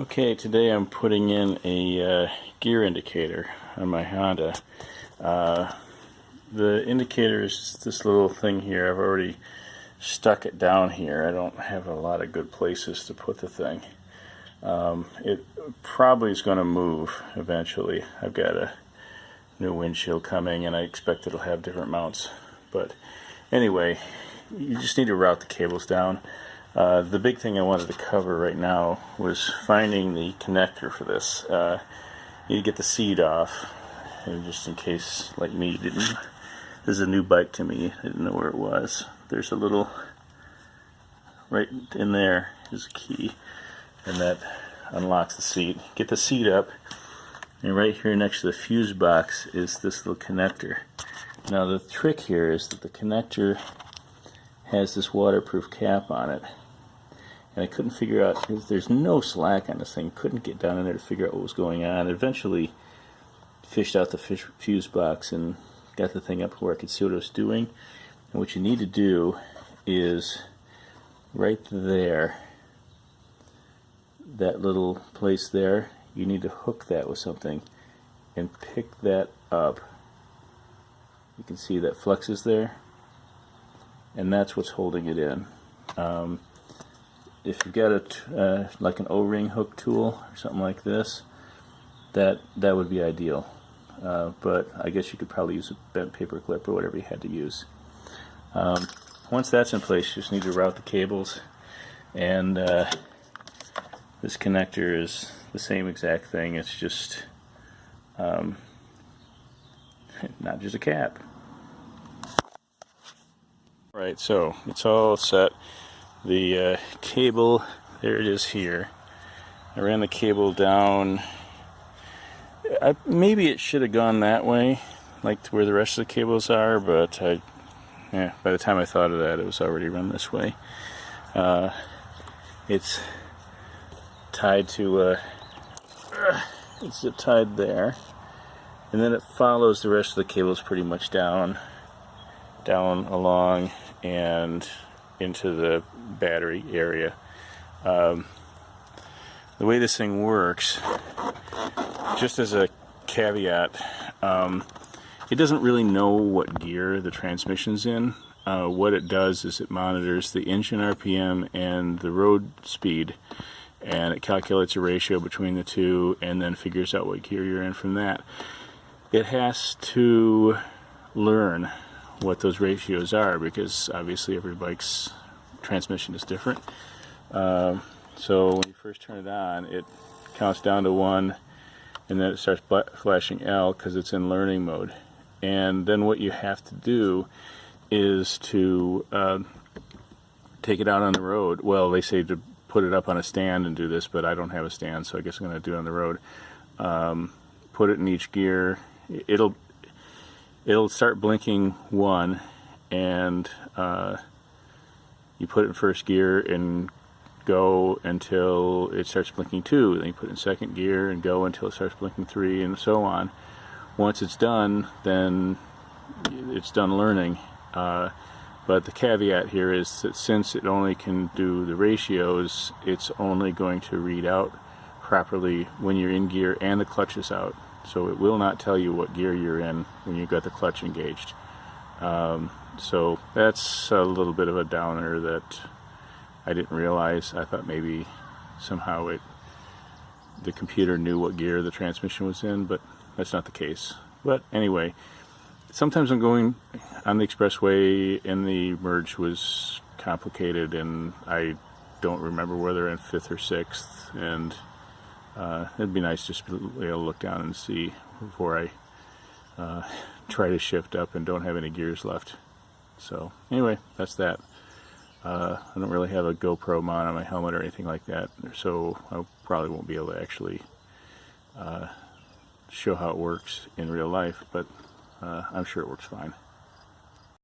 Okay, today I'm putting in a gear indicator on my Honda. The indicator is this little thing here. I've already stuck it down here. I don't have a lot of good places to put the thing. It probably is going to move eventually. I've got a new windshield coming and I expect it'll have different mounts. But anyway, you just need to route the cables down. The big thing I wanted to cover right now was finding the connector for this. You need to get the seat off, and just in case, like me, this is a new bike to me, I didn't know where it was. There's a little, right in there is a key, and that unlocks the seat. Get the seat up, and right here next to the fuse box is this little connector. Now the trick here is that the connector has this waterproof cap on it, and I couldn't figure out, there's no slack on this thing, couldn't get down in there to figure out what was going on. Eventually fished out the fuse box and got the thing up where I could see what it was doing. And what you need to do is right there, that little place there, you need to hook that with something and pick that up. You can see that flexes there, and that's what's holding it in. If you've got like an O-ring hook tool or something like this, that would be ideal. But I guess you could probably use a bent paper clip or whatever you had to use. Once that's in place, you just need to route the cables, and this connector is the same exact thing. It's just not just a cap. Right, so it's all set. The cable, there it is here. I ran the cable down. Maybe it should have gone that way, like to where the rest of the cables are, but by the time I thought of that, it was already run this way. It's tied to it's tied there, and then it follows the rest of the cables pretty much down along and into the battery area. The way this thing works, just as a caveat, it doesn't really know what gear the transmission's in. What it does is it monitors the engine RPM and the road speed, and it calculates a ratio between the two and then figures out what gear you're in from that. It has to learn what those ratios are, because obviously every bike's transmission is different. So when you first turn it on, it counts down to 1, and then it starts flashing L because it's in learning mode. And then what you have to do is to take it out on the road. Well, they say to put it up on a stand and do this, but I don't have a stand, so I guess I'm going to do it on the road. Put it in each gear. It'll start blinking 1, and you put it in first gear and go until it starts blinking 2. Then you put it in second gear and go until it starts blinking 3, and so on. Once it's done, then it's done learning. But the caveat here is that since it only can do the ratios, it's only going to read out properly when you're in gear and the clutch is out. So it will not tell you what gear you're in when you've got the clutch engaged. So that's a little bit of a downer that I didn't realize. I thought maybe somehow the computer knew what gear the transmission was in, but that's not the case. But anyway, sometimes I'm going on the expressway and the merge was complicated and I don't remember whether in 5th or 6th, and it'd be nice just to be able to look down and see before I try to shift up and don't have any gears left. So anyway, that's that. I don't really have a GoPro mount on my helmet or anything like that, so I probably won't be able to actually show how it works in real life, but I'm sure it works fine.